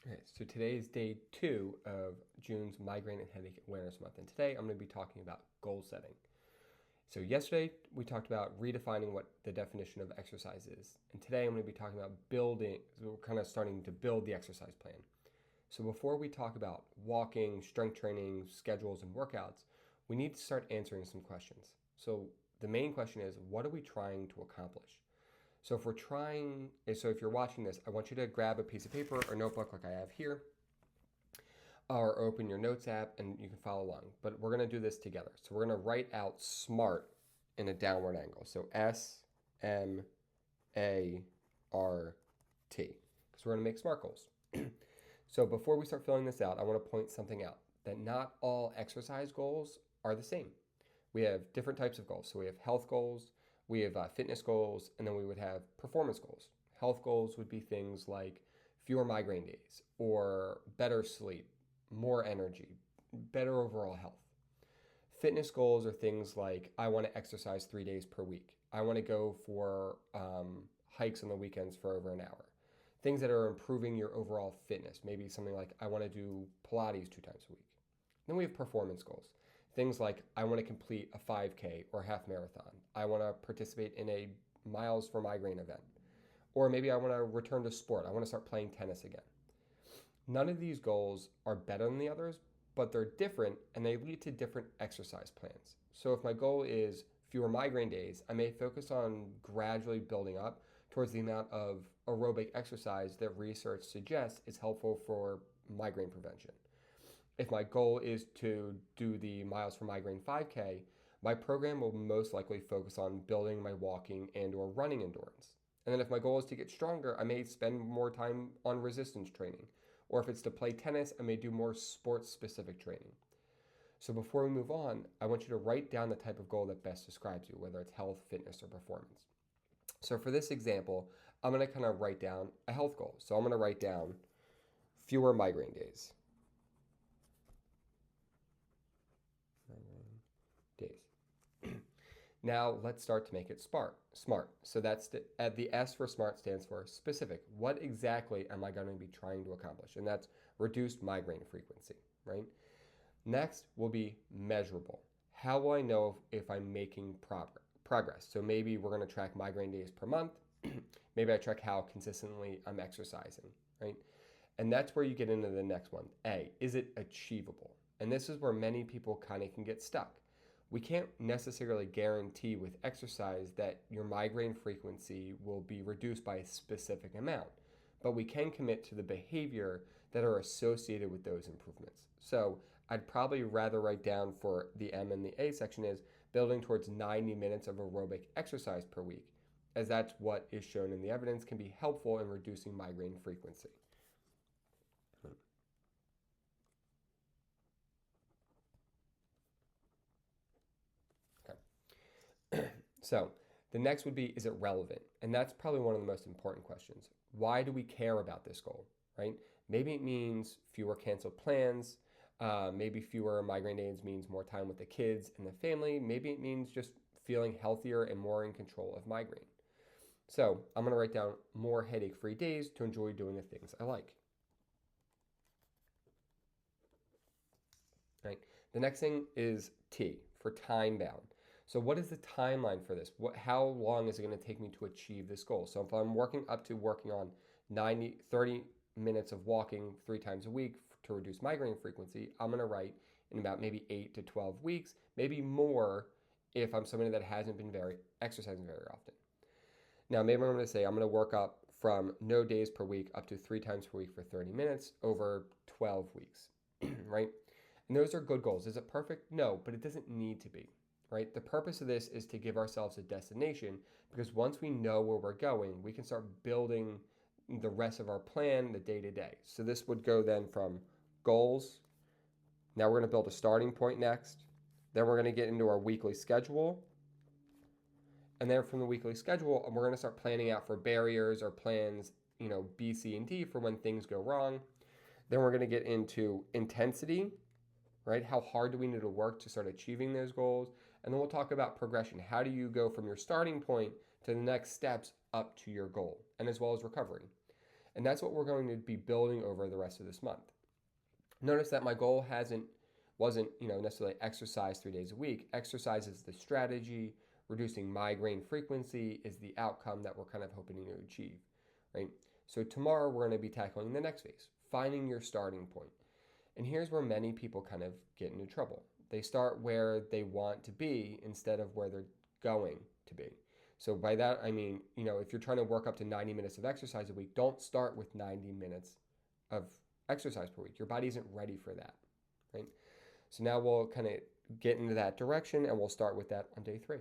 Okay, so today is day 2 of June's Migraine and Headache Awareness Month, and today I'm going to be talking about goal setting. So yesterday we talked about redefining what the definition of exercise is, and today I'm going to be talking about building, so we're kind of starting to build the exercise plan. So before we talk about walking, strength training, schedules, and workouts, we need to start answering some questions. So the main question is, what are we trying to accomplish? So if you're watching this, I want you to grab a piece of paper or notebook like I have here, or open your notes app and you can follow along. But we're going to do this together. So we're going to write out SMART in a downward angle. So SMART, because we're going to make SMART goals. So before we start filling this out, I want to point something out, that not all exercise goals are the same. We have different types of goals. So we have health goals, we have fitness goals, and then we would have performance goals. Health goals would be things like fewer migraine days or better sleep, more energy, better overall health. Fitness goals are things like I want to exercise 3 days per week. I want to go for hikes on the weekends for over an hour. Things that are improving your overall fitness. Maybe something like I want to do Pilates 2 times a week. Then we have performance goals. Things like I want to complete a 5K or half marathon. I want to participate in a miles for migraine event. Or maybe I want to return to sport. I want to start playing tennis again. None of these goals are better than the others, but they're different and they lead to different exercise plans. So if my goal is fewer migraine days, I may focus on gradually building up towards the amount of aerobic exercise that research suggests is helpful for migraine prevention. If my goal is to do the Miles for Migraine 5K, my program will most likely focus on building my walking and or running endurance. And then if my goal is to get stronger, I may spend more time on resistance training. Or if it's to play tennis, I may do more sports-specific training. So before we move on, I want you to write down the type of goal that best describes you, whether it's health, fitness, or performance. So for this example, I'm going to kind of write down a health goal. So I'm going to write down fewer migraine days. Now let's start to make it smart. So that's the S for SMART stands for specific. What exactly am I going to be trying to accomplish? And that's reduced migraine frequency, right? Next will be measurable. How will I know if I'm making progress? So maybe we're going to track migraine days per month. Maybe I track how consistently I'm exercising, right? And that's where you get into the next one. A, is it achievable? And this is where many people kind of can get stuck. We can't necessarily guarantee with exercise that your migraine frequency will be reduced by a specific amount, but we can commit to the behavior that are associated with those improvements. So I'd probably rather write down for the M and the A section is building towards 90 minutes of aerobic exercise per week, as that's what is shown in the evidence can be helpful in reducing migraine frequency. So the next would be, is it relevant? And that's probably one of the most important questions. Why do we care about this goal, right? Maybe it means fewer canceled plans. Maybe fewer migraine days means more time with the kids and the family. Maybe it means just feeling healthier and more in control of migraine. So I'm going to write down more headache-free days to enjoy doing the things I like. Right. The next thing is T for time bound. So what is the timeline for this? How long is it going to take me to achieve this goal? So if I'm working on 30 minutes of walking 3 times a week to reduce migraine frequency, I'm going to write in about maybe 8 to 12 weeks, maybe more if I'm somebody that hasn't been exercising very often. Now, maybe I'm going to say I'm going to work up from no days per week up to 3 times per week for 30 minutes over 12 weeks, right? And those are good goals. Is it perfect? No, but it doesn't need to be, right? The purpose of this is to give ourselves a destination, because once we know where we're going, we can start building the rest of our plan the day to day. So this would go then from goals. Now we're going to build a starting point next. Then we're going to get into our weekly schedule. And then from the weekly schedule, we're going to start planning out for barriers or plans, B, C, and D for when things go wrong. Then we're going to get into intensity, right? How hard do we need to work to start achieving those goals? And then we'll talk about progression. How do you go from your starting point to the next steps up to your goal, and as well as recovery? And that's what we're going to be building over the rest of this month. Notice that my goal wasn't necessarily exercise 3 days a week. Exercise is the strategy. Reducing migraine frequency is the outcome that we're kind of hoping to achieve, right? So tomorrow we're going to be tackling the next phase, finding your starting point. And here's where many people kind of get into trouble. They start where they want to be instead of where they're going to be. So by that, I mean, if you're trying to work up to 90 minutes of exercise a week, don't start with 90 minutes of exercise per week. Your body isn't ready for that, right? So now we'll kind of get into that direction, and we'll start with that on day 3.